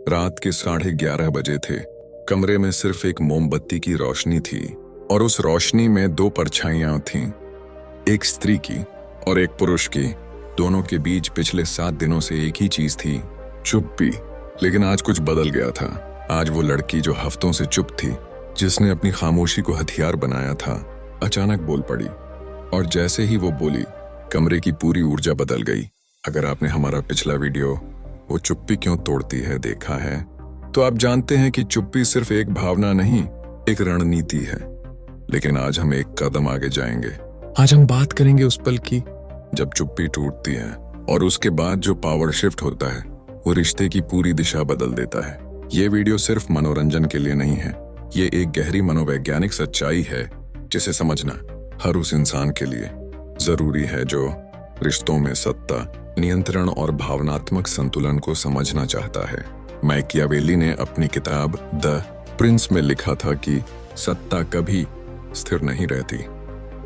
रात के 11:30 बजे थे। कमरे में सिर्फ एक मोमबत्ती की रोशनी थी और उस रोशनी में दो परछाइयां थीं, एक स्त्री की और एक पुरुष की। दोनों के बीच पिछले 7 दिनों से एक ही चीज थी, चुप्पी। लेकिन आज कुछ बदल गया था। आज वो लड़की जो हफ्तों से चुप थी, जिसने अपनी खामोशी को हथियार बनाया था, अचानक बोल पड़ी। और जैसे ही वो बोली, कमरे की पूरी ऊर्जा बदल गई। अगर आपने हमारा पिछला वीडियो वो चुप्पी क्यों तोड़ती है देखा है, तो आप जानते हैं कि चुप्पी सिर्फ एक भावना नहीं, एक रणनीति है। लेकिन आज हम एक कदम आगे जाएंगे। आज हम बात करेंगे उस पल की जब चुप्पी टूटती है और उसके बाद जो पावर शिफ्ट होता है, वो रिश्ते की पूरी दिशा बदल देता है। ये वीडियो सिर्फ मनोरंजन के लिए नहीं है, ये एक गहरी मनोवैज्ञानिक सच्चाई है जिसे समझना हर उस इंसान के लिए जरूरी है जो रिश्तों में सत्ता, नियंत्रण और भावनात्मक संतुलन को समझना चाहता है। मैकियावेली ने अपनी किताब द प्रिंस में लिखा था कि सत्ता कभी स्थिर नहीं रहती,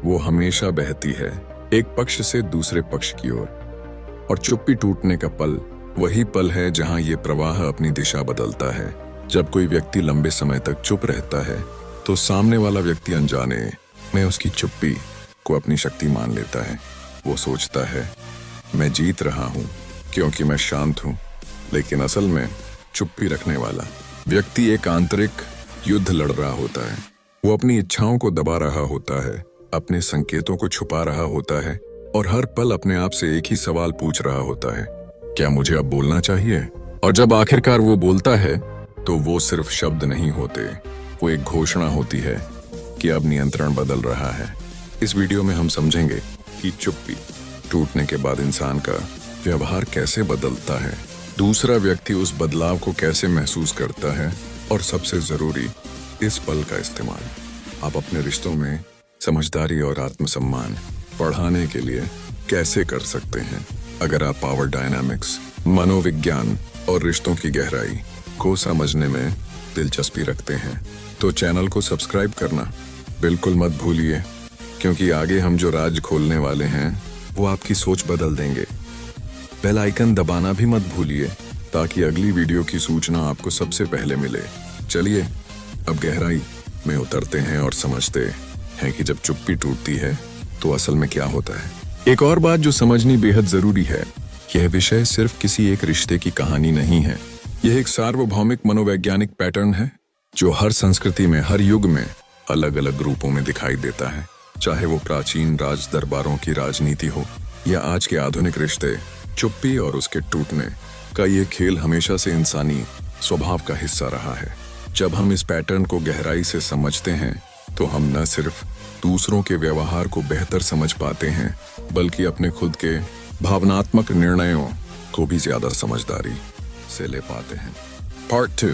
वो हमेशा बहती है एक पक्ष से दूसरे पक्ष की ओर। और चुप्पी टूटने का पल वही पल है जहां ये प्रवाह अपनी दिशा बदलता है। जब कोई व्यक्ति लंबे समय तक चुप रहता है, तो सामने वाला व्यक्ति अनजाने में उसकी चुप्पी को अपनी शक्ति मान लेता है। वो सोचता है, मैं जीत रहा हूं क्योंकि मैं शांत हूं। लेकिन असल में चुप्पी रखने वाला व्यक्ति एक आंतरिक युद्ध लड़ रहा होता है। वो अपनी इच्छाओं को दबा रहा होता है, अपने संकेतों को छुपा रहा होता है और हर पल अपने आप से एक ही सवाल पूछ रहा होता है, क्या मुझे अब बोलना चाहिए? और जब आखिरकार वो बोलता है, तो वो सिर्फ शब्द नहीं होते, वो एक घोषणा होती है कि अब नियंत्रण बदल रहा है। इस वीडियो में हम समझेंगे कि चुप्पी टूटने के बाद इंसान का व्यवहार कैसे बदलता है, दूसरा व्यक्ति उस बदलाव को कैसे महसूस करता है और सबसे जरूरी, इस पल का इस्तेमाल आप अपने रिश्तों में समझदारी और आत्मसम्मान बढ़ाने के लिए कैसे कर सकते हैं। अगर आप पावर डायनामिक्स, मनोविज्ञान और रिश्तों की गहराई को समझने में दिलचस्पी रखते हैं, तो चैनल को सब्सक्राइब करना बिल्कुल मत भूलिए, क्योंकि आगे हम जो राज खोलने वाले हैं वो आपकी सोच बदल देंगे। बेल आइकन दबाना भी मत भूलिए ताकि अगली वीडियो की सूचना आपको सबसे पहले मिले। चलिए अब गहराई में उतरते हैं और समझते हैं कि जब चुप्पी टूटती है तो असल में क्या होता है। एक और बात जो समझनी बेहद जरूरी है, यह विषय सिर्फ किसी एक रिश्ते की कहानी नहीं है। यह एक सार्वभौमिक मनोवैज्ञानिक पैटर्न है जो हर संस्कृति में, हर युग में अलग अलग रूपों में दिखाई देता है। चाहे वो प्राचीन राज दरबारों की राजनीति हो या आज के आधुनिक रिश्ते, चुप्पी और उसके टूटने का ये खेल हमेशा से इंसानी स्वभाव का हिस्सा रहा है। जब हम इस पैटर्न को गहराई से समझते हैं, तो हम न सिर्फ दूसरों के व्यवहार को बेहतर समझ पाते हैं, बल्कि अपने खुद के भावनात्मक निर्णयों को भी ज्यादा समझदारी से ले पाते हैं। Part 2,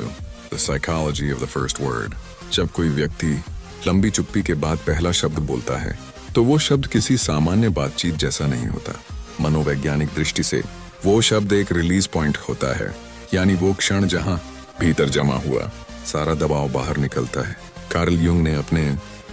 the psychology of the first word. जब कोई व्यक्ति लंबी चुप्पी के बाद पहला शब्द बोलता है, तो वो शब्द किसी सामान्य बातचीत जैसा नहीं होता। मनोवैज्ञानिक दृष्टि से वो शब्द एक रिलीज पॉइंट होता है, यानी वो क्षण जहां भीतर जमा हुआ सारा दबाव बाहर निकलता है। कार्ल युंग ने अपने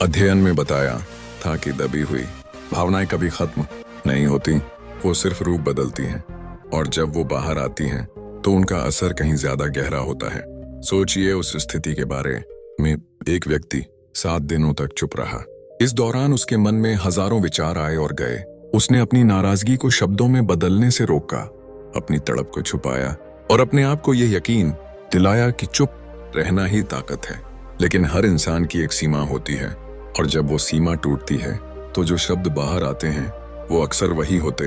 अध्ययन में बताया था कि दबी हुई भावनाएं कभी खत्म नहीं होती, वो सिर्फ रूप बदलती हैं, और जब वो बाहर आती हैं तो उनका असर कहीं ज्यादा गहरा होता है। सोचिए उस स्थिति के बारे में, एक व्यक्ति 7 दिनों तक चुप रहा। इस दौरान उसके मन में हजारों विचार आए और गए। उसने अपनी नाराजगी को शब्दों में बदलने से रोका, अपनी तड़प को छुपाया और अपने आप को यह यकीन दिलाया कि चुप रहना ही ताकत है। लेकिन हर इंसान की एक सीमा होती है, और जब वो सीमा टूटती है, तो जो शब्द बाहर आते हैं वो अक्सर वही होते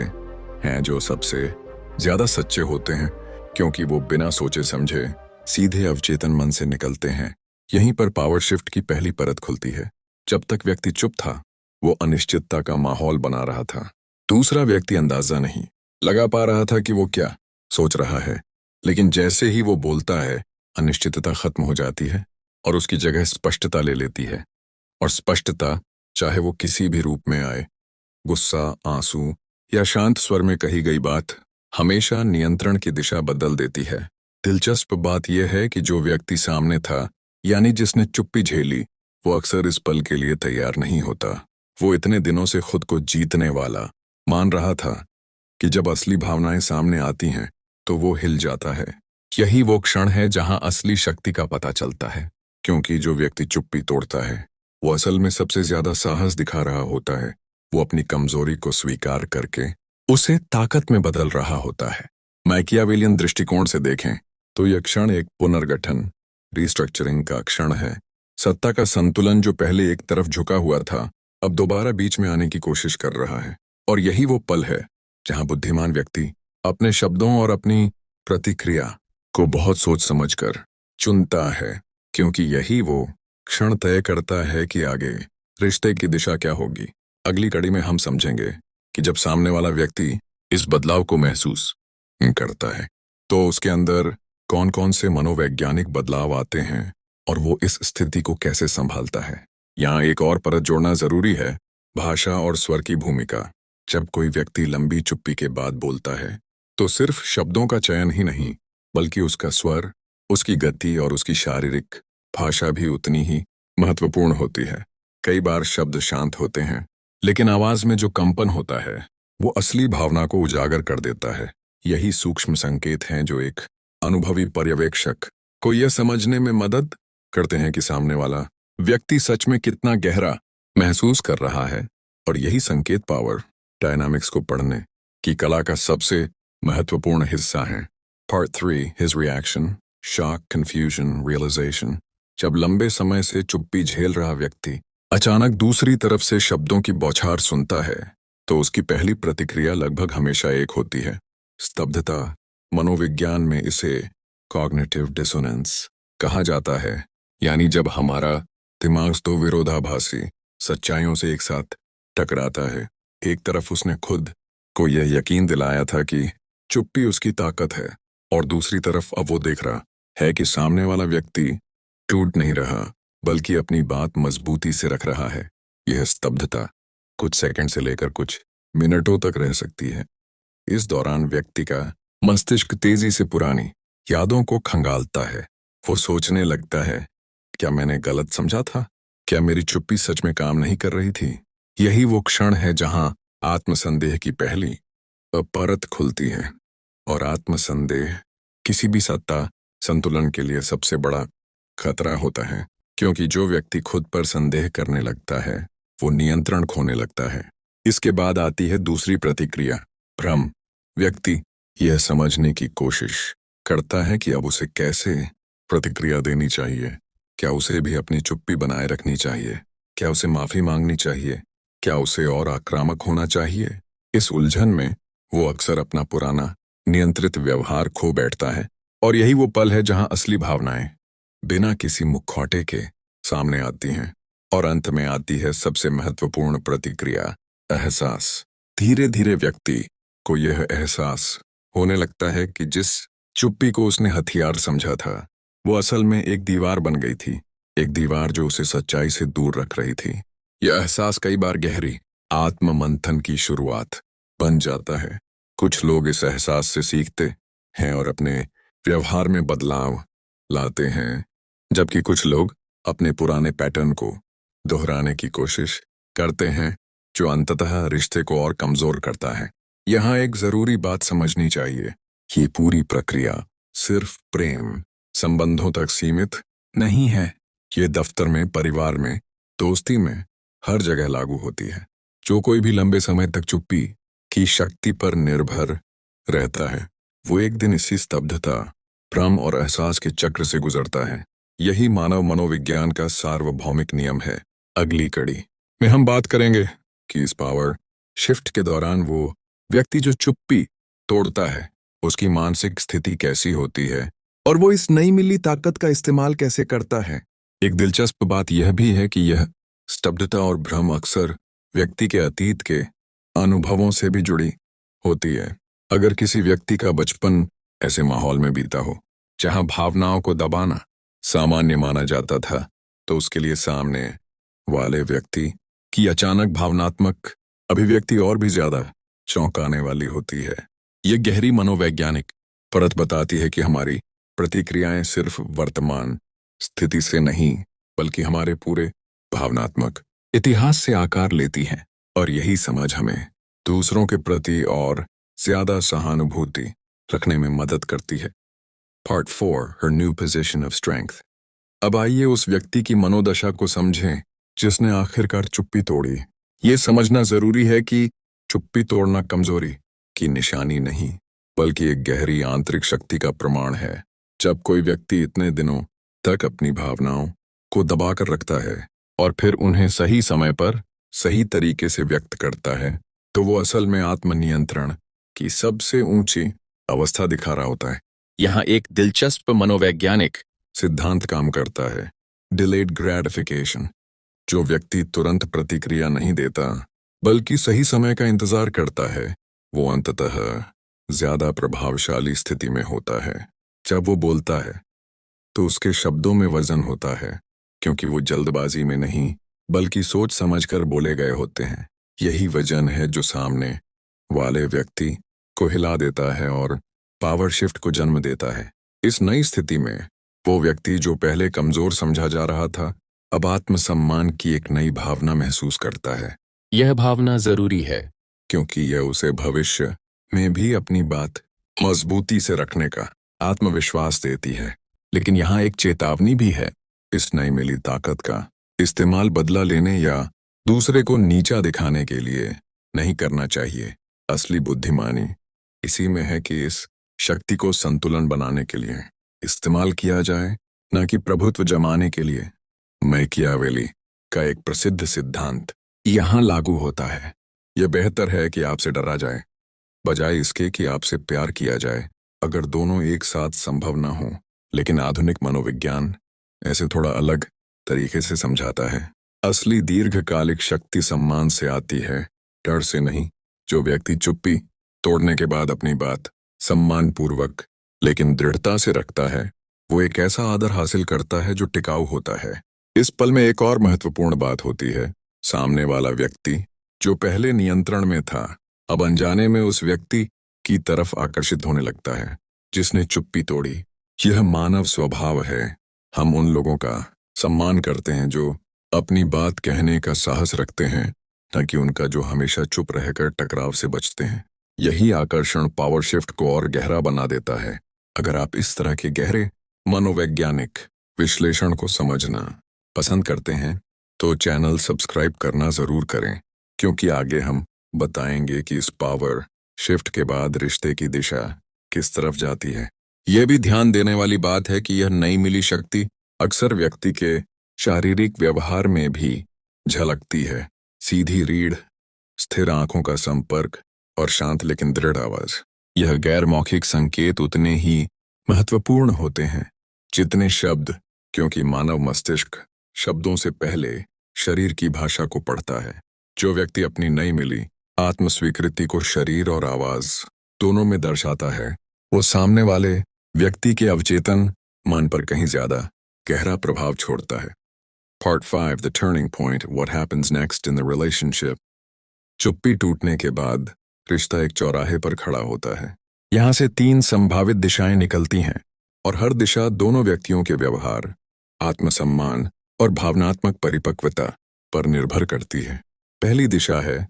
हैं जो सबसे ज्यादा सच्चे होते हैं, क्योंकि वो बिना सोचे समझे सीधे अवचेतन मन से निकलते हैं। यहीं पर पावर शिफ्ट की पहली परत खुलती है। जब तक व्यक्ति चुप था, वो अनिश्चितता का माहौल बना रहा था। दूसरा व्यक्ति अंदाजा नहीं लगा पा रहा था कि वो क्या सोच रहा है। लेकिन जैसे ही वो बोलता है, अनिश्चितता खत्म हो जाती है और उसकी जगह स्पष्टता ले लेती है। और स्पष्टता, चाहे वो किसी भी रूप में आए, गुस्सा, आंसू या शांत स्वर में कही गई बात, हमेशा नियंत्रण की दिशा बदल देती है। दिलचस्प बात यह है कि जो व्यक्ति सामने था, यानी जिसने चुप्पी झेली, वो अक्सर इस पल के लिए तैयार नहीं होता। वो इतने दिनों से खुद को जीतने वाला मान रहा था कि जब असली भावनाएं सामने आती हैं, तो वो हिल जाता है। यही वो क्षण है जहां असली शक्ति का पता चलता है, क्योंकि जो व्यक्ति चुप्पी तोड़ता है वो असल में सबसे ज्यादा साहस दिखा रहा होता है। वो अपनी कमजोरी को स्वीकार करके उसे ताकत में बदल रहा होता है। मैकियावेलियन दृष्टिकोण से देखें तो यह क्षण एक पुनर्गठन, रिस्ट्रक्चरिंग का क्षण है। सत्ता का संतुलन जो पहले एक तरफ झुका हुआ था अब दोबारा बीच में आने की कोशिश कर रहा है। और यही वो पल है जहां बुद्धिमान व्यक्ति अपने शब्दों और अपनी प्रतिक्रिया को बहुत सोच समझकर चुनता है, क्योंकि यही वो क्षण तय करता है कि आगे रिश्ते की दिशा क्या होगी। अगली कड़ी में हम समझेंगे कि जब सामने वाला व्यक्ति इस बदलाव को महसूस करता है तो उसके अंदर कौन कौन से मनोवैज्ञानिक बदलाव आते हैं और वो इस स्थिति को कैसे संभालता है। यहाँ एक और परत जोड़ना जरूरी है, भाषा और स्वर की भूमिका। जब कोई व्यक्ति लंबी चुप्पी के बाद बोलता है तो सिर्फ शब्दों का चयन ही नहीं बल्कि उसका स्वर, उसकी गति और उसकी शारीरिक भाषा भी उतनी ही महत्वपूर्ण होती है। कई बार शब्द शांत होते हैं लेकिन आवाज में जो कंपन होता है वो असली भावना को उजागर कर देता है। यही सूक्ष्म संकेत हैं जो एक अनुभवी पर्यवेक्षक को यह समझने में मदद करते हैं कि सामने वाला व्यक्ति सच में कितना गहरा महसूस कर रहा है। और यही संकेत पावर डायनामिक्स को पढ़ने की कला का सबसे महत्वपूर्ण हिस्सा है। Part 3, his reaction, shock, confusion, realisation. जब लंबे समय से चुप्पी झेल रहा व्यक्ति अचानक दूसरी तरफ से शब्दों की बौछार सुनता है तो उसकी पहली प्रतिक्रिया लगभग हमेशा एक होती है, स्तब्धता। मनोविज्ञान में इसे कॉग्निटिव डिसोनेंस कहा जाता है, यानी जब हमारा दिमाग दो विरोधाभासी सच्चाइयों से एक साथ टकराता है। एक तरफ उसने खुद को यह यकीन दिलाया था कि चुप्पी उसकी ताकत है और दूसरी तरफ अब वो देख रहा है कि सामने वाला व्यक्ति टूट नहीं रहा बल्कि अपनी बात मजबूती से रख रहा है। यह स्तब्धता कुछ सेकंड से लेकर कुछ मिनटों तक रह सकती है। इस दौरान व्यक्ति का मस्तिष्क तेजी से पुरानी यादों को खंगालता है। वो सोचने लगता है, क्या मैंने गलत समझा था? क्या मेरी चुप्पी सच में काम नहीं कर रही थी? यही वो क्षण है जहां आत्मसंदेह की पहली परत खुलती है। और आत्मसंदेह किसी भी सत्ता संतुलन के लिए सबसे बड़ा खतरा होता है, क्योंकि जो व्यक्ति खुद पर संदेह करने लगता है वो नियंत्रण खोने लगता है। इसके बाद आती है दूसरी प्रतिक्रिया, भ्रम। व्यक्ति यह समझने की कोशिश करता है कि अब उसे कैसे प्रतिक्रिया देनी चाहिए। क्या उसे भी अपनी चुप्पी बनाए रखनी चाहिए? क्या उसे माफी मांगनी चाहिए? क्या उसे और आक्रामक होना चाहिए? इस उलझन में वो अक्सर अपना पुराना नियंत्रित व्यवहार खो बैठता है। और यही वो पल है जहां असली भावनाएं बिना किसी मुखौटे के सामने आती हैं। और अंत में आती है सबसे महत्वपूर्ण प्रतिक्रिया, एहसास। धीरे धीरे व्यक्ति को यह एहसास होने लगता है कि जिस चुप्पी को उसने हथियार समझा था वो असल में एक दीवार बन गई थी, एक दीवार जो उसे सच्चाई से दूर रख रही थी। यह एहसास कई बार गहरी आत्म मंथन की शुरुआत बन जाता है। कुछ लोग इस एहसास से सीखते हैं और अपने व्यवहार में बदलाव लाते हैं, जबकि कुछ लोग अपने पुराने पैटर्न को दोहराने की कोशिश करते हैं, जो अंततः रिश्ते को और कमजोर करता है। यहाँ एक जरूरी बात समझनी चाहिए, ये पूरी प्रक्रिया सिर्फ प्रेम संबंधों तक सीमित नहीं है। ये दफ्तर में, परिवार में, दोस्ती में, हर जगह लागू होती है। जो कोई भी लंबे समय तक चुप्पी की शक्ति पर निर्भर रहता है वो एक दिन इसी स्तब्धता, भ्रम और एहसास के चक्र से गुजरता है। यही मानव मनोविज्ञान का सार्वभौमिक नियम है। अगली कड़ी में हम बात करेंगे कि इस पावर शिफ्ट के दौरान वो व्यक्ति जो चुप्पी तोड़ता है उसकी मानसिक स्थिति कैसी होती है और वो इस नई मिली ताकत का इस्तेमाल कैसे करता है। एक दिलचस्प बात यह भी है कि यह स्तब्धता और भ्रम अक्सर व्यक्ति के अतीत के अनुभवों से भी जुड़ी होती है। अगर किसी व्यक्ति का बचपन ऐसे माहौल में बीता हो जहां भावनाओं को दबाना सामान्य माना जाता था, तो उसके लिए सामने वाले व्यक्ति की अचानक भावनात्मक अभिव्यक्ति और भी ज्यादा चौंकाने वाली होती है। यह गहरी मनोवैज्ञानिक परत बताती है कि हमारी प्रतिक्रियाएं सिर्फ वर्तमान स्थिति से नहीं बल्कि हमारे पूरे भावनात्मक इतिहास से आकार लेती हैं। और यही समझ हमें दूसरों के प्रति और ज्यादा सहानुभूति रखने में मदद करती है। Part 4 Her New Position of Strength। अब आइए उस व्यक्ति की मनोदशा को समझें जिसने आखिरकार चुप्पी तोड़ी। ये समझना जरूरी है कि चुप्पी तोड़ना कमजोरी की निशानी नहीं, बल्कि एक गहरी आंतरिक शक्ति का प्रमाण है। जब कोई व्यक्ति इतने दिनों तक अपनी भावनाओं को दबाकर रखता है और फिर उन्हें सही समय पर सही तरीके से व्यक्त करता है, तो वो असल में आत्मनियंत्रण की सबसे ऊंची अवस्था दिखा रहा होता है। यहाँ एक दिलचस्प मनोवैज्ञानिक सिद्धांत काम करता है, डिलेड ग्रेटिफिकेशन। जो व्यक्ति तुरंत प्रतिक्रिया नहीं देता बल्कि सही समय का इंतजार करता है, वो अंततः ज्यादा प्रभावशाली स्थिति में होता है। जब वो बोलता है तो उसके शब्दों में वजन होता है, क्योंकि वो जल्दबाजी में नहीं बल्कि सोच समझकर बोले गए होते हैं। यही वजन है जो सामने वाले व्यक्ति को हिला देता है और पावर शिफ्ट को जन्म देता है। इस नई स्थिति में वो व्यक्ति जो पहले कमजोर समझा जा रहा था, अब आत्मसम्मान की एक नई भावना महसूस करता है। यह भावना जरूरी है क्योंकि यह उसे भविष्य में भी अपनी बात मजबूती से रखने का आत्मविश्वास देती है। लेकिन यहाँ एक चेतावनी भी है, इस नई मिली ताकत का इस्तेमाल बदला लेने या दूसरे को नीचा दिखाने के लिए नहीं करना चाहिए। असली बुद्धिमानी इसी में है कि इस शक्ति को संतुलन बनाने के लिए इस्तेमाल किया जाए, न कि प्रभुत्व जमाने के लिए। मैकियावेली का एक प्रसिद्ध सिद्धांत यहाँ लागू होता है। यह बेहतर है कि आपसे डरा जाए बजाय इसके कि आपसे प्यार किया जाए। अगर दोनों एक साथ संभव न हो, लेकिन आधुनिक मनोविज्ञान ऐसे थोड़ा अलग तरीके से समझाता है। असली दीर्घकालिक शक्ति सम्मान से आती है, डर से नहीं। जो व्यक्ति चुप्पी तोड़ने के बाद अपनी बात सम्मानपूर्वक लेकिन दृढ़ता से रखता है, वो एक ऐसा आदर हासिल करता है जो टिकाऊ होता है। इस पल में एक और महत्वपूर्ण बात होती है। सामने वाला व्यक्ति जो पहले नियंत्रण में था, अब अनजाने में उस व्यक्ति की तरफ आकर्षित होने लगता है जिसने चुप्पी तोड़ी। यह मानव स्वभाव है। हम उन लोगों का सम्मान करते हैं जो अपनी बात कहने का साहस रखते हैं, न कि उनका जो हमेशा चुप रहकर टकराव से बचते हैं। यही आकर्षण पावर शिफ्ट को और गहरा बना देता है। अगर आप इस तरह के गहरे मनोवैज्ञानिक विश्लेषण को समझना पसंद करते हैं तो चैनल सब्सक्राइब करना जरूर करें, क्योंकि आगे हम बताएंगे कि इस पावर शिफ्ट के बाद रिश्ते की दिशा किस तरफ जाती है। यह भी ध्यान देने वाली बात है कि यह नई मिली शक्ति अक्सर व्यक्ति के शारीरिक व्यवहार में भी झलकती है। सीधी रीढ़, स्थिर आंखों का संपर्क और शांत लेकिन दृढ़ आवाज। यह गैर मौखिक संकेत उतने ही महत्वपूर्ण होते हैं जितने शब्द, क्योंकि मानव मस्तिष्क शब्दों से पहले शरीर की भाषा को पढ़ता है। जो व्यक्ति अपनी नई मिली आत्मस्वीकृति को शरीर और आवाज दोनों में दर्शाता है, वो सामने वाले व्यक्ति के अवचेतन मन पर कहीं ज्यादा गहरा प्रभाव छोड़ता है। Part 5 The Turning Point What Happens Next in the Relationship। चुप्पी टूटने के बाद रिश्ता एक चौराहे पर खड़ा होता है। यहाँ से 3 संभावित दिशाएं निकलती हैं और हर दिशा दोनों व्यक्तियों के व्यवहार, आत्मसम्मान और भावनात्मक परिपक्वता पर निर्भर करती है। पहली दिशा है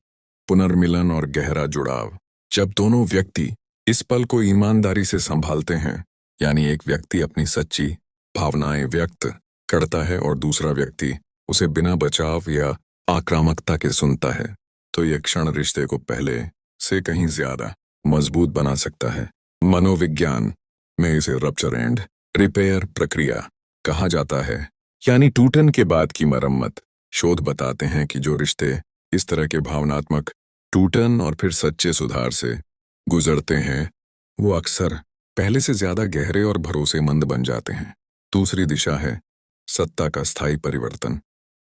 पुनर्मिलन और गहरा जुड़ाव। जब दोनों व्यक्ति इस पल को ईमानदारी से संभालते हैं, यानी एक व्यक्ति अपनी सच्ची भावनाएं व्यक्त करता है और दूसरा व्यक्ति उसे बिना बचाव या आक्रामकता के सुनता है, तो यह क्षण रिश्ते को पहले से कहीं ज्यादा मजबूत बना सकता है। मनोविज्ञान में इसे रप्चर एंड रिपेयर प्रक्रिया कहा जाता है, यानी टूटन के बाद की मरम्मत। शोध बताते हैं कि जो रिश्ते इस तरह के भावनात्मक टूटन और फिर सच्चे सुधार से गुजरते हैं, वो अक्सर पहले से ज्यादा गहरे और भरोसेमंद बन जाते हैं। दूसरी दिशा है सत्ता का स्थायी परिवर्तन।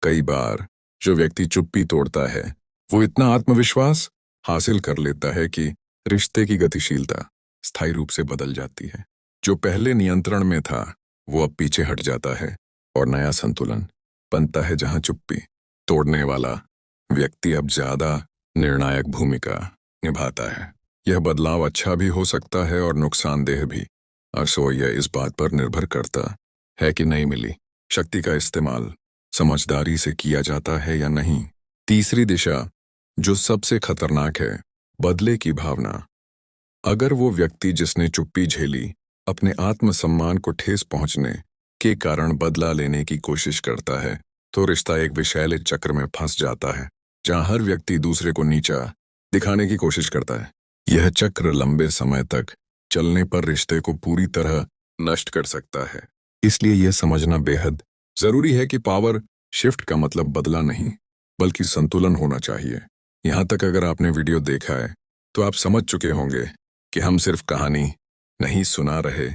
कई बार जो व्यक्ति चुप्पी तोड़ता है, वो इतना आत्मविश्वास हासिल कर लेता है कि रिश्ते की गतिशीलता स्थायी रूप से बदल जाती है। जो पहले नियंत्रण में था, वो अब पीछे हट जाता है और नया संतुलन बनता है जहां चुप्पी तोड़ने वाला व्यक्ति अब ज्यादा निर्णायक भूमिका निभाता है। यह बदलाव अच्छा भी हो सकता है और नुकसानदेह भी। सो यह इस बात पर निर्भर करता है कि नई मिली शक्ति का इस्तेमाल समझदारी से किया जाता है या नहीं। तीसरी दिशा, जो सबसे खतरनाक है, बदले की भावना। अगर वो व्यक्ति जिसने चुप्पी झेली अपने आत्मसम्मान को ठेस पहुंचने के कारण बदला लेने की कोशिश करता है, तो रिश्ता एक विषैले चक्र में फंस जाता है, जहां हर व्यक्ति दूसरे को नीचा दिखाने की कोशिश करता है। यह चक्र लंबे समय तक चलने पर रिश्ते को पूरी तरह नष्ट कर सकता है। इसलिए यह समझना बेहद जरूरी है कि पावर शिफ्ट का मतलब बदला नहीं, बल्कि संतुलन होना चाहिए। यहां तक अगर आपने वीडियो देखा है तो आप समझ चुके होंगे कि हम सिर्फ कहानी नहीं सुना रहे,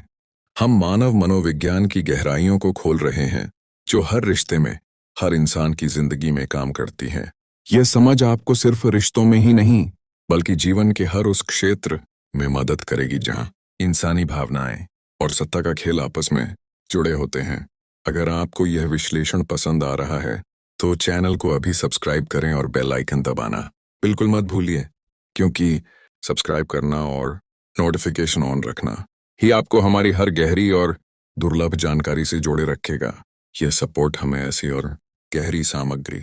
हम मानव मनोविज्ञान की गहराइयों को खोल रहे हैं, जो हर रिश्ते में, हर इंसान की जिंदगी में काम करती है। यह समझ आपको सिर्फ रिश्तों में ही नहीं, बल्कि जीवन के हर उस क्षेत्र में मदद करेगी जहां इंसानी भावनाएं और सत्ता का खेल आपस में जुड़े होते हैं। अगर आपको यह विश्लेषण पसंद आ रहा है तो चैनल को अभी सब्सक्राइब करें और बेल आइकन दबाना बिल्कुल मत भूलिए, क्योंकि सब्सक्राइब करना और नोटिफिकेशन ऑन रखना ही आपको हमारी हर गहरी और दुर्लभ जानकारी से जोड़े रखेगा। यह सपोर्ट हमें ऐसी और गहरी सामग्री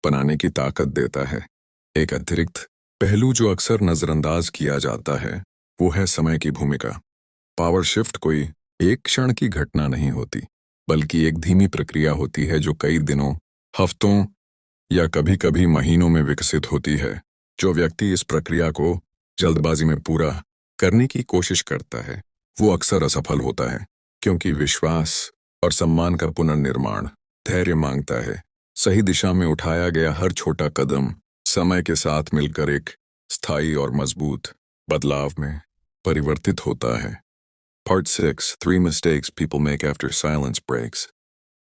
बनाने की ताकत देता है। एक अतिरिक्त पहलू जो अक्सर नजरअंदाज किया जाता है वो है समय की भूमिका। पावर शिफ्ट कोई एक क्षण की घटना नहीं होती, बल्कि एक धीमी प्रक्रिया होती है जो कई दिनों, हफ्तों या कभी-कभी महीनों में विकसित होती है। जो व्यक्ति इस प्रक्रिया को जल्दबाजी में पूरा करने की कोशिश करता है वो अक्सर असफल होता है, क्योंकि विश्वास और सम्मान का पुनर्निर्माण धैर्य मांगता है। सही दिशा में उठाया गया हर छोटा कदम समय के साथ मिलकर एक स्थायी और मजबूत बदलाव में परिवर्तित होता है। Part 6: 3 mistakes people make after silence breaks।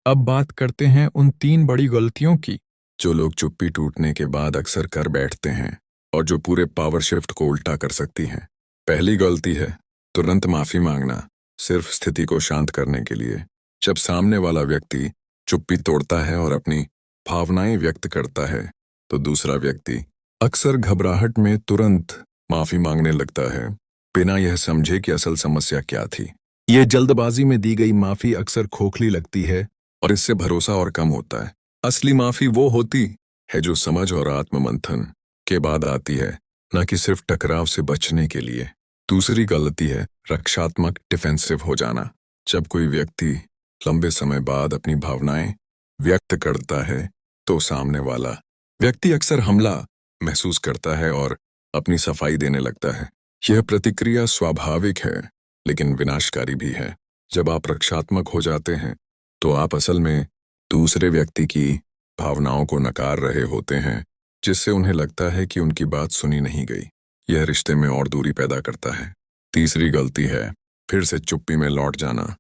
अब बात करते हैं उन 3 बड़ी गलतियों की जो लोग चुप्पी टूटने के बाद अक्सर कर बैठते हैं और जो पूरे पावर शिफ्ट को उल्टा कर सकती हैं। पहली गलती है तुरंत माफी मांगना, सिर्फ स्थिति को शांत करने के लिए। जब सामने वाला व्यक्ति चुप्पी तोड़ता है और अपनी भावनाएं व्यक्त करता है तो दूसरा व्यक्ति अक्सर घबराहट में तुरंत माफी मांगने लगता है, बिना यह समझे कि असल समस्या क्या थी। यह जल्दबाजी में दी गई माफी अक्सर खोखली लगती है और इससे भरोसा और कम होता है। असली माफी वो होती है जो समझ और आत्ममंथन के बाद आती है, न कि सिर्फ टकराव से बचने के लिए। दूसरी गलती है रक्षात्मक डिफेंसिव हो जाना। जब कोई व्यक्ति लंबे समय बाद अपनी भावनाएं व्यक्त करता है तो सामने वाला व्यक्ति अक्सर हमला महसूस करता है और अपनी सफाई देने लगता है। यह प्रतिक्रिया स्वाभाविक है लेकिन विनाशकारी भी है। जब आप रक्षात्मक हो जाते हैं तो आप असल में दूसरे व्यक्ति की भावनाओं को नकार रहे होते हैं, जिससे उन्हें लगता है कि उनकी बात सुनी नहीं गई। यह रिश्ते में और दूरी पैदा करता है। तीसरी गलती है फिर से चुप्पी में लौट जाना।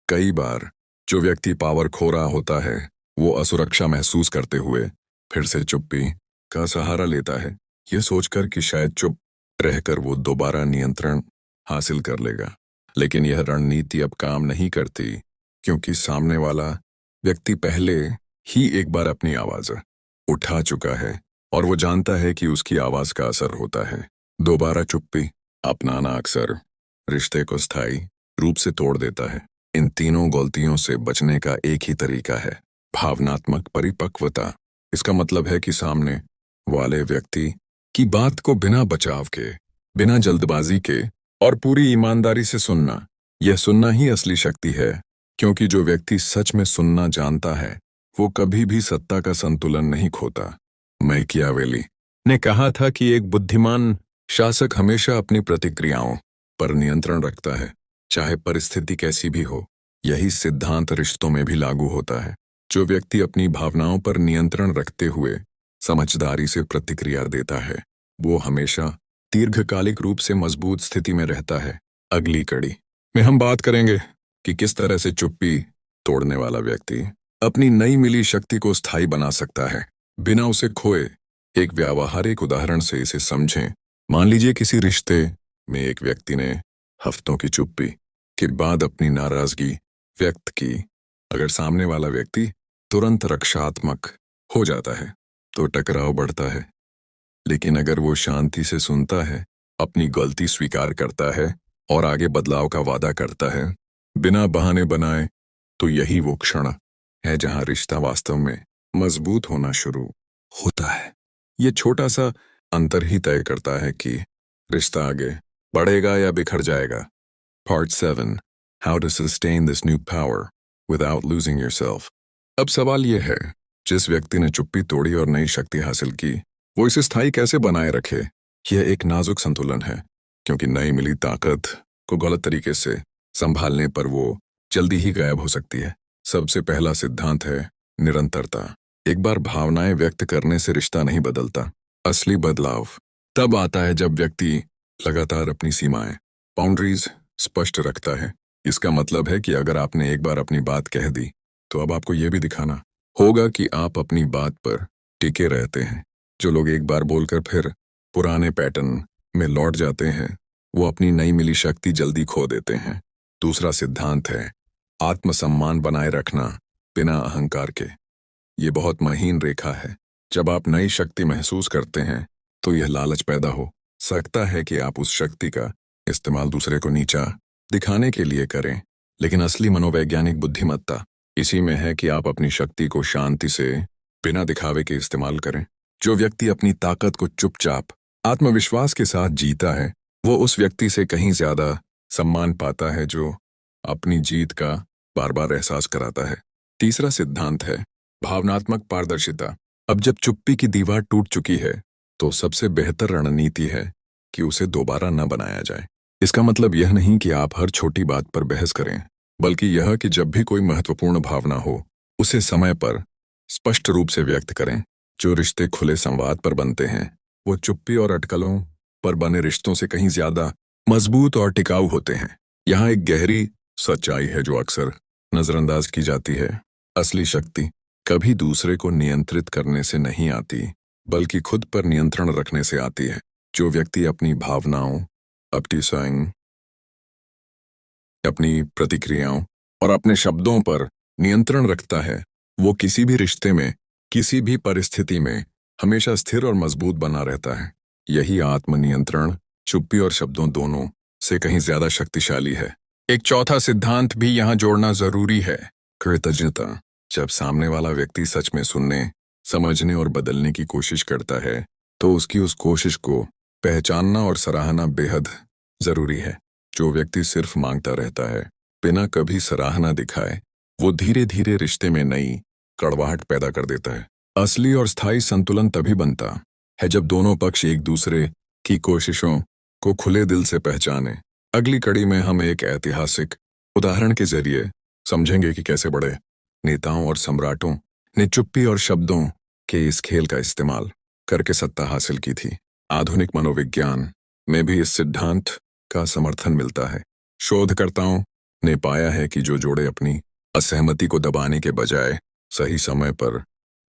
कई बार जो व्यक्ति पावर खो रहा होता है वो असुरक्षा महसूस करते हुए फिर से चुप्पी का सहारा लेता है, यह सोचकर कि शायद चुप रहकर वो दोबारा नियंत्रण हासिल कर लेगा। लेकिन यह रणनीति अब काम नहीं करती, क्योंकि सामने वाला व्यक्ति पहले ही एक बार अपनी आवाज उठा चुका है और वो जानता है कि उसकी आवाज का असर होता है। दोबारा चुप्पी अपनाना अक्सर रिश्ते को स्थायी रूप से तोड़ देता है। इन तीनों गलतियों से बचने का एक ही तरीका है, भावनात्मक परिपक्वता। इसका मतलब है कि सामने वाले व्यक्ति की बात को बिना बचाव के, बिना जल्दबाजी के और पूरी ईमानदारी से सुनना। यह सुनना ही असली शक्ति है, क्योंकि जो व्यक्ति सच में सुनना जानता है वो कभी भी सत्ता का संतुलन नहीं खोता। मैकियावेली ने कहा था कि एक बुद्धिमान शासक हमेशा अपनी प्रतिक्रियाओं पर नियंत्रण रखता है, चाहे परिस्थिति कैसी भी हो। यही सिद्धांत रिश्तों में भी लागू होता है। जो व्यक्ति अपनी भावनाओं पर नियंत्रण रखते हुए समझदारी से प्रतिक्रिया देता है वो हमेशा दीर्घकालिक रूप से मजबूत स्थिति में रहता है। अगली कड़ी में हम बात करेंगे कि किस तरह से चुप्पी तोड़ने वाला व्यक्ति अपनी नई मिली शक्ति को स्थायी बना सकता है बिना उसे खोए। एक व्यावहारिक उदाहरण से इसे समझें। मान लीजिए किसी रिश्ते में एक व्यक्ति ने हफ्तों की चुप्पी के बाद अपनी नाराजगी व्यक्त की। अगर सामने वाला व्यक्ति तुरंत रक्षात्मक हो जाता है तो टकराव बढ़ता है, लेकिन अगर वो शांति से सुनता है, अपनी गलती स्वीकार करता है और आगे बदलाव का वादा करता है बिना बहाने बनाए, तो यही वो क्षण है जहां रिश्ता वास्तव में मजबूत होना शुरू होता है। ये छोटा सा अंतर ही तय करता है कि रिश्ता आगे बढ़ेगा या बिखर जाएगा। Part 7. How to sustain this new power without losing yourself. अब सवाल यह है, जिस व्यक्ति ने चुप्पी तोड़ी और नई शक्ति हासिल की, वो इसे स्थायी कैसे बनाए रखे? यह एक नाजुक संतुलन है, क्योंकि नई मिली ताकत को गलत तरीके से संभालने पर वो जल्दी ही गायब हो सकती है। सबसे पहला सिद्धांत है निरंतरता। एक बार भावनाएं व्यक्त करने से रिश्ता नहीं बदलता। असली बदलाव तब आता है जब व्यक्ति लगातार अपनी सीमाएं, बाउंड्रीज स्पष्ट रखता है। इसका मतलब है कि अगर आपने एक बार अपनी बात कह दी, तो अब आपको यह भी दिखाना होगा कि आप अपनी बात पर टिके रहते हैं। जो लोग एक बार बोलकर फिर पुराने पैटर्न में लौट जाते हैं, वो अपनी नई मिली शक्ति जल्दी खो देते हैं। दूसरा सिद्धांत है आत्मसम्मान बनाए रखना बिना अहंकार के। ये बहुत महीन रेखा है। जब आप नई शक्ति महसूस करते हैं, तो यह लालच पैदा हो सकता है कि आप उस शक्ति का इस्तेमाल दूसरे को नीचा दिखाने के लिए करें, लेकिन असली मनोवैज्ञानिक बुद्धिमत्ता इसी में है कि आप अपनी शक्ति को शांति से बिना दिखावे के इस्तेमाल करें। जो व्यक्ति अपनी ताकत को चुपचाप आत्मविश्वास के साथ जीता है, वो उस व्यक्ति से कहीं ज्यादा सम्मान पाता है जो अपनी जीत का बार बार एहसास कराता है। तीसरा सिद्धांत है भावनात्मक पारदर्शिता। अब जब चुप्पी की दीवार टूट चुकी है, तो सबसे बेहतर रणनीति है कि उसे दोबारा न बनाया जाए। इसका मतलब यह नहीं कि आप हर छोटी बात पर बहस करें, बल्कि यह कि जब भी कोई महत्वपूर्ण भावना हो, उसे समय पर स्पष्ट रूप से व्यक्त करें। जो रिश्ते खुले संवाद पर बनते हैं, वो चुप्पी और अटकलों पर बने रिश्तों से कहीं ज्यादा मजबूत और टिकाऊ होते हैं। यहाँ एक गहरी सच्चाई है जो अक्सर नजरअंदाज की जाती है। असली शक्ति कभी दूसरे को नियंत्रित करने से नहीं आती, बल्कि खुद पर नियंत्रण रखने से आती है। जो व्यक्ति अपनी भावनाओं, अपनी प्रतिक्रियाओं और अपने शब्दों पर नियंत्रण रखता है, वो किसी भी रिश्ते में, किसी भी परिस्थिति में हमेशा स्थिर और मजबूत बना रहता है। यही आत्मनियंत्रण चुप्पी और शब्दों दोनों से कहीं ज्यादा शक्तिशाली है। एक चौथा सिद्धांत भी यहाँ जोड़ना जरूरी है, कृतज्ञता। जब सामने वाला व्यक्ति सच में सुनने, समझने और बदलने की कोशिश करता है, तो उसकी उस कोशिश को पहचानना और सराहना बेहद जरूरी है। जो व्यक्ति सिर्फ मांगता रहता है बिना कभी सराहना दिखाए, वो धीरे धीरे रिश्ते में नई कड़वाहट पैदा कर देता है। असली और स्थायी संतुलन तभी बनता है जब दोनों पक्ष एक दूसरे की कोशिशों को खुले दिल से पहचाने। अगली कड़ी में हम एक ऐतिहासिक उदाहरण के जरिए समझेंगे कि कैसे बड़े नेताओं और सम्राटों ने चुप्पी और शब्दों के इस खेल का इस्तेमाल करके सत्ता हासिल की थी। आधुनिक मनोविज्ञान में भी इस सिद्धांत का समर्थन मिलता है। शोधकर्ताओं ने पाया है कि जो जोड़े अपनी असहमति को दबाने के बजाय सही समय पर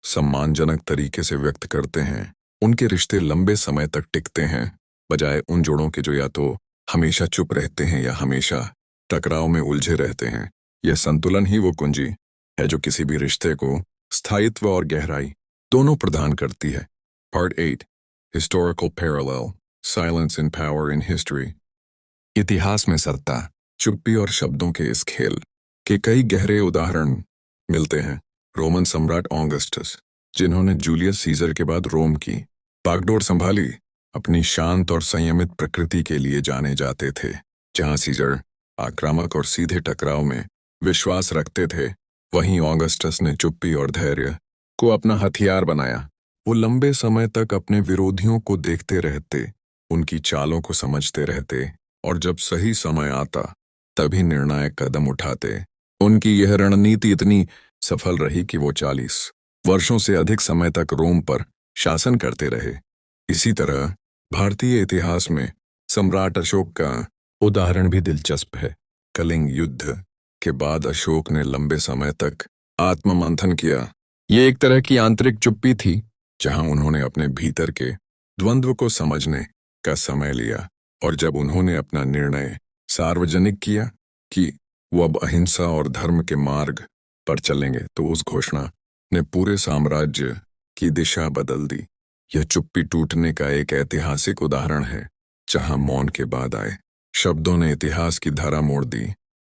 सम्मानजनक तरीके से व्यक्त करते हैं, उनके रिश्ते लंबे समय तक टिकते हैं, बजाय उन जोड़ों के जो या तो हमेशा चुप रहते हैं या हमेशा टकराव में उलझे रहते हैं। यह संतुलन ही वो कुंजी है जो किसी भी रिश्ते को स्थायित्व और गहराई दोनों प्रदान करती है। Part 8. Historical Parallel. Silence and Power in History. इतिहास में सत्ता, चुप्पी और शब्दों के इस खेल के कई गहरे उदाहरण मिलते हैं। रोमन सम्राट ऑगस्टस, जिन्होंने जूलियस सीजर के बाद रोम की बागडोर संभाली, अपनी शांत और संयमित प्रकृति के लिए जाने जाते थे। जहां सीजर आक्रामक और सीधे टकराव में विश्वास रखते थे, वहीं ऑगस्टस ने चुप्पी और धैर्य को अपना हथियार बनाया। वो लंबे समय तक अपने विरोधियों को देखते रहते, उनकी चालों को समझते रहते और जब सही समय आता तभी निर्णायक कदम उठाते। उनकी यह रणनीति इतनी सफल रही कि वो 40 वर्षों से अधिक समय तक रोम पर शासन करते रहे। इसी तरह भारतीय इतिहास में सम्राट अशोक का उदाहरण भी दिलचस्प है। कलिंग युद्ध के बाद अशोक ने लंबे समय तक आत्ममंथन किया। ये एक तरह की आंतरिक चुप्पी थी, जहां उन्होंने अपने भीतर के द्वंद्व को समझने का समय लिया, और जब उन्होंने अपना निर्णय सार्वजनिक किया कि वो अब अहिंसा और धर्म के मार्ग पर चलेंगे, तो उस घोषणा ने पूरे साम्राज्य की दिशा बदल दी। यह चुप्पी टूटने का एक ऐतिहासिक उदाहरण है, जहां मौन के बाद आए शब्दों ने इतिहास की धारा मोड़ दी।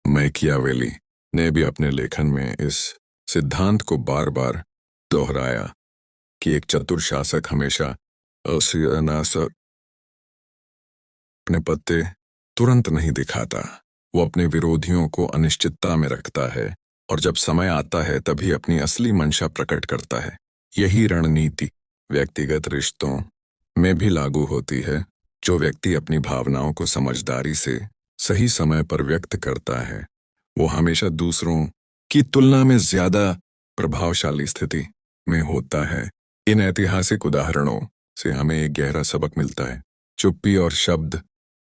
मैकियावेली ने भी अपने लेखन में इस सिद्धांत को बार बार दोहराया कि एक चतुर शासक हमेशा अपने पत्ते तुरंत नहीं दिखाता। वो अपने विरोधियों को अनिश्चितता में रखता है और जब समय आता है तभी अपनी असली मंशा प्रकट करता है। यही रणनीति व्यक्तिगत रिश्तों में भी लागू होती है। जो व्यक्ति अपनी भावनाओं को समझदारी से सही समय पर व्यक्त करता है वो हमेशा दूसरों की तुलना में ज्यादा प्रभावशाली स्थिति में होता है। इन ऐतिहासिक उदाहरणों से हमें एक गहरा सबक मिलता है। चुप्पी और शब्द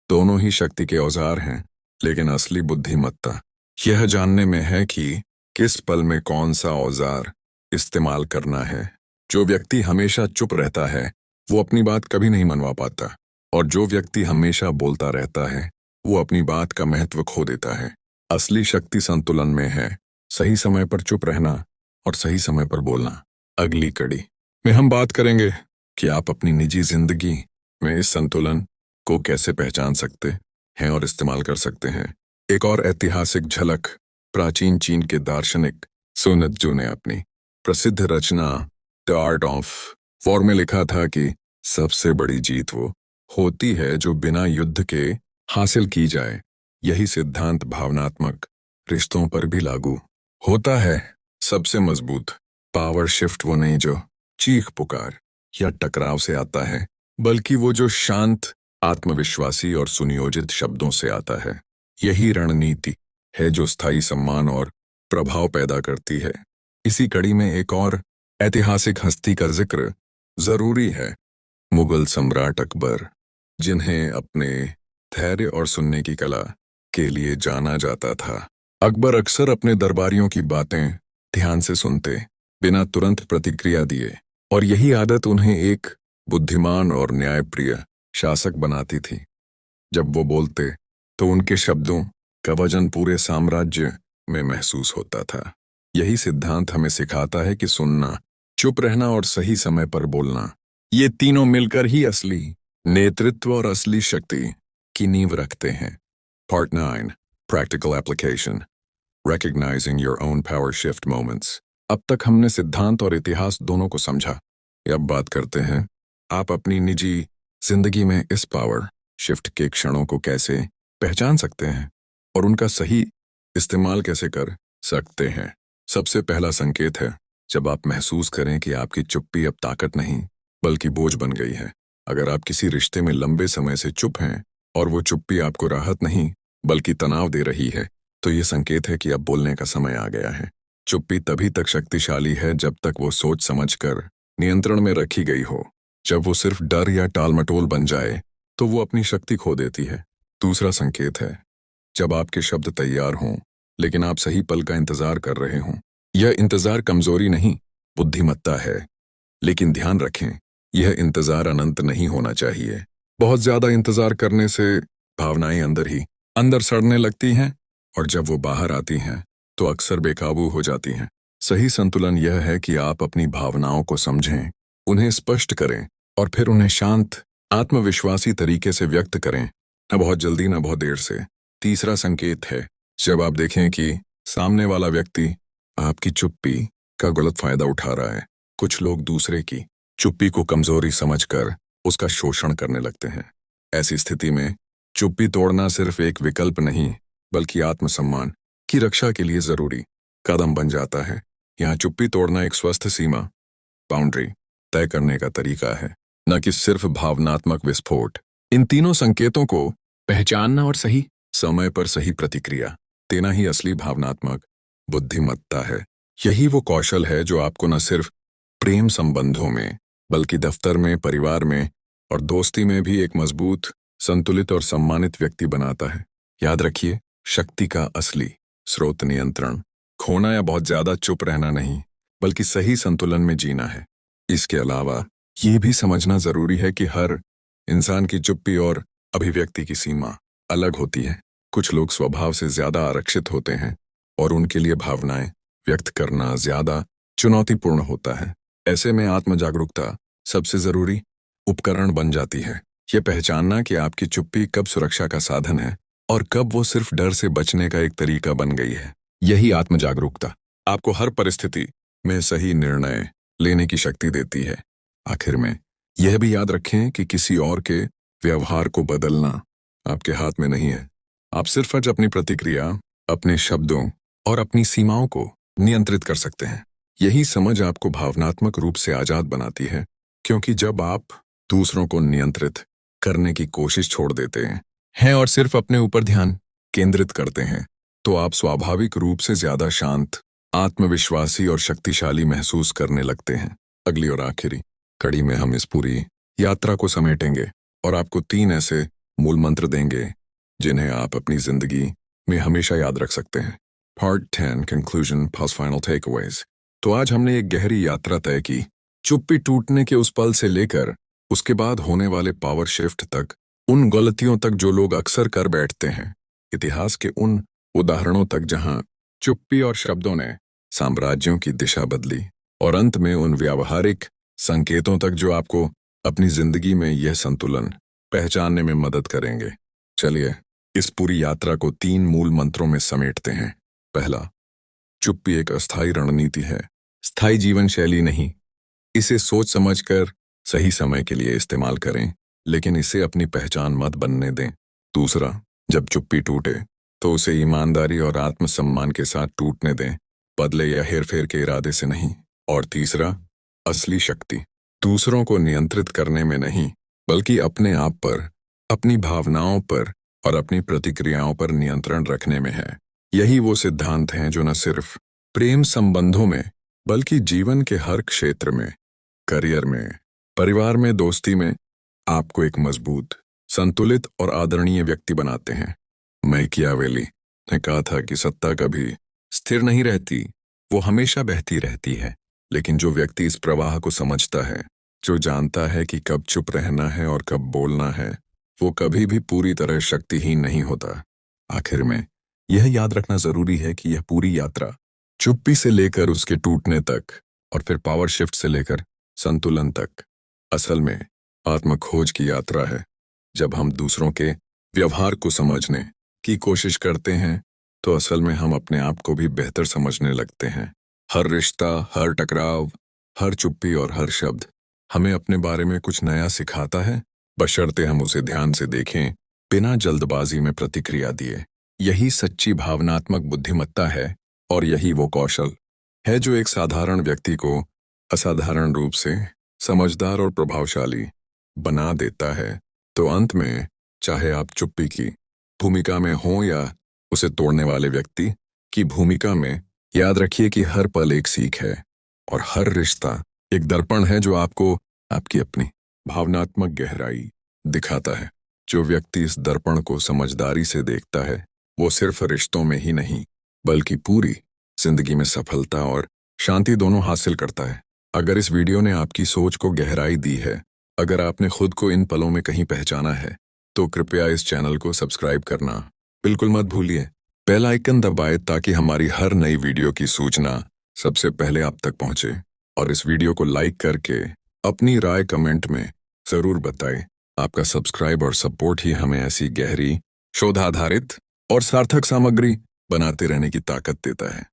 दोनों ही शक्ति के औजार हैं, लेकिन असली बुद्धिमत्ता यह जानने में है कि किस पल में कौन सा औजार इस्तेमाल करना है। जो व्यक्ति हमेशा चुप रहता है वो अपनी बात कभी नहीं मनवा पाता, और जो व्यक्ति हमेशा बोलता रहता है वो अपनी बात का महत्व खो देता है। असली शक्ति संतुलन में है, सही समय पर चुप रहना और सही समय पर बोलना। अगली कड़ी में हम बात करेंगे कि आप अपनी निजी जिंदगी में इस संतुलन को कैसे पहचान सकते हैं और इस्तेमाल कर सकते हैं। एक और ऐतिहासिक झलक प्राचीन चीन के दार्शनिक सुन त्जू ने अपनी प्रसिद्ध रचना द आर्ट ऑफ वॉर में लिखा था कि सबसे बड़ी जीत वो होती है जो बिना युद्ध के हासिल की जाए। यही सिद्धांत भावनात्मक रिश्तों पर भी लागू होता है। सबसे मजबूत पावर शिफ्ट वो नहीं जो चीख पुकार या टकराव से आता है, बल्कि वो जो शांत, आत्मविश्वासी और सुनियोजित शब्दों से आता है। यही रणनीति है जो स्थायी सम्मान और प्रभाव पैदा करती है। इसी कड़ी में एक और ऐतिहासिक हस्ती का जिक्र जरूरी है, मुगल सम्राट अकबर, जिन्हें अपने धैर्य और सुनने की कला के लिए जाना जाता था। अकबर अक्सर अपने दरबारियों की बातें ध्यान से सुनते, बिना तुरंत प्रतिक्रिया दिए, और यही आदत उन्हें एक बुद्धिमान और न्यायप्रिय शासक बनाती थी। जब वो बोलते तो उनके शब्दों का वजन पूरे साम्राज्य में महसूस होता था। यही सिद्धांत हमें सिखाता है कि सुनना, चुप रहना और सही समय पर बोलना, ये तीनों मिलकर ही असली नेतृत्व और असली शक्ति की नींव रखते हैं। Part 9 Practical Application Recognizing Your Own Power Shift Moments। अब तक हमने सिद्धांत और इतिहास दोनों को समझा। अब बात करते हैं आप अपनी निजी जिंदगी में इस पावर शिफ्ट के क्षणों को कैसे पहचान सकते हैं और उनका सही इस्तेमाल कैसे कर सकते हैं। सबसे पहला संकेत है जब आप महसूस करें कि आपकी चुप्पी अब ताकत नहीं बल्कि बोझ बन गई है। अगर आप किसी रिश्ते में लंबे समय से चुप हैं और वो चुप्पी आपको राहत नहीं बल्कि तनाव दे रही है, तो ये संकेत है कि अब बोलने का समय आ गया है। चुप्पी तभी तक शक्तिशाली है जब तक वो सोच समझकर नियंत्रण में रखी गई हो। जब वो सिर्फ डर या टालमटोल बन जाए तो वो अपनी शक्ति खो देती है। दूसरा संकेत है जब आपके शब्द तैयार हों लेकिन आप सही पल का इंतजार कर रहे हों। यह इंतजार कमजोरी नहीं, बुद्धिमत्ता है। लेकिन ध्यान रखें, यह इंतजार अनंत नहीं होना चाहिए। बहुत ज्यादा इंतजार करने से भावनाएं अंदर ही अंदर सड़ने लगती हैं और जब वो बाहर आती हैं तो अक्सर बेकाबू हो जाती हैं। सही संतुलन यह है कि आप अपनी भावनाओं को समझें, उन्हें स्पष्ट करें और फिर उन्हें शांत, आत्मविश्वासी तरीके से व्यक्त करें, न बहुत जल्दी न बहुत देर से। तीसरा संकेत है जब आप देखें कि सामने वाला व्यक्ति आपकी चुप्पी का गलत फायदा उठा रहा है। कुछ लोग दूसरे की चुप्पी को कमजोरी समझकर उसका शोषण करने लगते हैं। ऐसी स्थिति में चुप्पी तोड़ना सिर्फ एक विकल्प नहीं बल्कि आत्मसम्मान की रक्षा के लिए जरूरी कदम बन जाता है। यहाँ चुप्पी तोड़ना एक स्वस्थ सीमा, बाउंड्री तय करने का तरीका है, न कि सिर्फ भावनात्मक विस्फोट। इन तीनों संकेतों को पहचानना और सही समय पर सही प्रतिक्रिया देना ही असली भावनात्मक बुद्धिमत्ता है। यही वो कौशल है जो आपको न सिर्फ प्रेम संबंधों में बल्कि दफ्तर में, परिवार में और दोस्ती में भी एक मजबूत, संतुलित और सम्मानित व्यक्ति बनाता है। याद रखिए, शक्ति का असली स्रोत नियंत्रण, खोना या बहुत ज्यादा चुप रहना नहीं बल्कि सही संतुलन में जीना है। इसके अलावा ये भी समझना जरूरी है कि हर इंसान की चुप्पी और अभिव्यक्ति की सीमा अलग होती है। कुछ लोग स्वभाव से ज्यादा आरक्षित होते हैं और उनके लिए भावनाएं व्यक्त करना ज्यादा चुनौतीपूर्ण होता है। ऐसे में आत्म जागरूकता सबसे जरूरी उपकरण बन जाती है। यह पहचानना कि आपकी चुप्पी कब सुरक्षा का साधन है और कब वो सिर्फ डर से बचने का एक तरीका बन गई है। यही आत्म जागरूकता आपको हर परिस्थिति में सही निर्णय लेने की शक्ति देती है। आखिर में यह भी याद रखें कि किसी और के व्यवहार को बदलना आपके हाथ में नहीं है। आप सिर्फ आज अपनी प्रतिक्रिया, अपने शब्दों और अपनी सीमाओं को नियंत्रित कर सकते हैं। यही समझ आपको भावनात्मक रूप से आजाद बनाती है, क्योंकि जब आप दूसरों को नियंत्रित करने की कोशिश छोड़ देते हैं और सिर्फ अपने ऊपर ध्यान केंद्रित करते हैं, तो आप स्वाभाविक रूप से ज्यादा शांत, आत्मविश्वासी और शक्तिशाली महसूस करने लगते हैं। अगली और आखिरी कड़ी में हम इस पूरी यात्रा को समेटेंगे और आपको 3 ऐसे मूल मंत्र देंगे जिन्हें आप अपनी जिंदगी में हमेशा याद रख सकते हैं। Part 10 conclusion plus final takeaways. तो आज हमने एक गहरी यात्रा तय की, चुप्पी टूटने के उस पल से लेकर उसके बाद होने वाले पावर शिफ्ट तक, उन गलतियों तक जो लोग अक्सर कर बैठते हैं, इतिहास के उन उदाहरणों तक जहां चुप्पी और शब्दों ने साम्राज्यों की दिशा बदली, और अंत में उन व्यावहारिक संकेतों तक जो आपको अपनी जिंदगी में यह संतुलन पहचानने में मदद करेंगे। चलिए इस पूरी यात्रा को 3 मूल मंत्रों में समेटते हैं। पहला, चुप्पी एक अस्थायी रणनीति है, स्थायी जीवन शैली नहीं। इसे सोच समझकर सही समय के लिए इस्तेमाल करें, लेकिन इसे अपनी पहचान मत बनने दें। दूसरा, जब चुप्पी टूटे तो उसे ईमानदारी और आत्मसम्मान के साथ टूटने दें, बदले या हेरफेर के इरादे से नहीं। और तीसरा, असली शक्ति दूसरों को नियंत्रित करने में नहीं, बल्कि अपने आप पर, अपनी भावनाओं पर और अपनी प्रतिक्रियाओं पर नियंत्रण रखने में है। यही वो सिद्धांत हैं जो न सिर्फ प्रेम संबंधों में, बल्कि जीवन के हर क्षेत्र में, करियर में, परिवार में, दोस्ती में, आपको एक मजबूत, संतुलित और आदरणीय व्यक्ति बनाते हैं। मैकियावेली ने कहा था कि सत्ता कभी स्थिर नहीं रहती, वो हमेशा बहती रहती है। लेकिन जो व्यक्ति इस प्रवाह को समझता है, जो जानता है कि कब चुप रहना है और कब बोलना है, वो कभी भी पूरी तरह शक्तिहीन नहीं होता। आखिर में यह याद रखना जरूरी है कि यह पूरी यात्रा, चुप्पी से लेकर उसके टूटने तक और फिर पावर शिफ्ट से लेकर संतुलन तक, असल में आत्मखोज की यात्रा है। जब हम दूसरों के व्यवहार को समझने की कोशिश करते हैं, तो असल में हम अपने आप को भी बेहतर समझने लगते हैं। हर रिश्ता, हर टकराव, हर चुप्पी और हर शब्द हमें अपने बारे में कुछ नया सिखाता है, बशर्ते हम उसे ध्यान से देखें, बिना जल्दबाजी में प्रतिक्रिया दिए। यही सच्ची भावनात्मक बुद्धिमत्ता है, और यही वो कौशल है जो एक साधारण व्यक्ति को असाधारण रूप से समझदार और प्रभावशाली बना देता है। तो अंत में, चाहे आप चुप्पी की भूमिका में हों या उसे तोड़ने वाले व्यक्ति की भूमिका में, याद रखिए कि हर पल एक सीख है और हर रिश्ता एक दर्पण है जो आपको आपकी अपनी भावनात्मक गहराई दिखाता है। जो व्यक्ति इस दर्पण को समझदारी से देखता है, वो सिर्फ रिश्तों में ही नहीं, बल्कि पूरी जिंदगी में सफलता और शांति दोनों हासिल करता है। अगर इस वीडियो ने आपकी सोच को गहराई दी है, अगर आपने खुद को इन पलों में कहीं पहचाना है, तो कृपया इस चैनल को सब्सक्राइब करना बिल्कुल मत भूलिए। बेल आइकन दबाएं ताकि हमारी हर नई वीडियो की सूचना सबसे पहले आप तक पहुंचे। और इस वीडियो को लाइक करके अपनी राय कमेंट में जरूर बताएं। आपका सब्सक्राइब और सपोर्ट ही हमें ऐसी गहरी, शोधाधारित और सार्थक सामग्री बनाते रहने की ताकत देता है।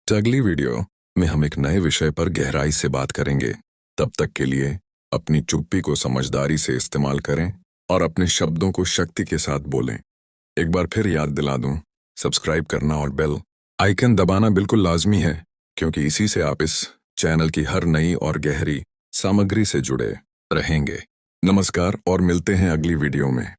अगली वीडियो में हम एक नए विषय पर गहराई से बात करेंगे। तब तक के लिए अपनी चुप्पी को समझदारी से इस्तेमाल करें और अपने शब्दों को शक्ति के साथ बोलें। एक बार फिर याद दिला दूं, सब्सक्राइब करना और बेल आइकन दबाना बिल्कुल लाजमी है, क्योंकि इसी से आप इस चैनल की हर नई और गहरी सामग्री से जुड़े रहेंगे। नमस्कार और मिलते हैं अगली वीडियो में।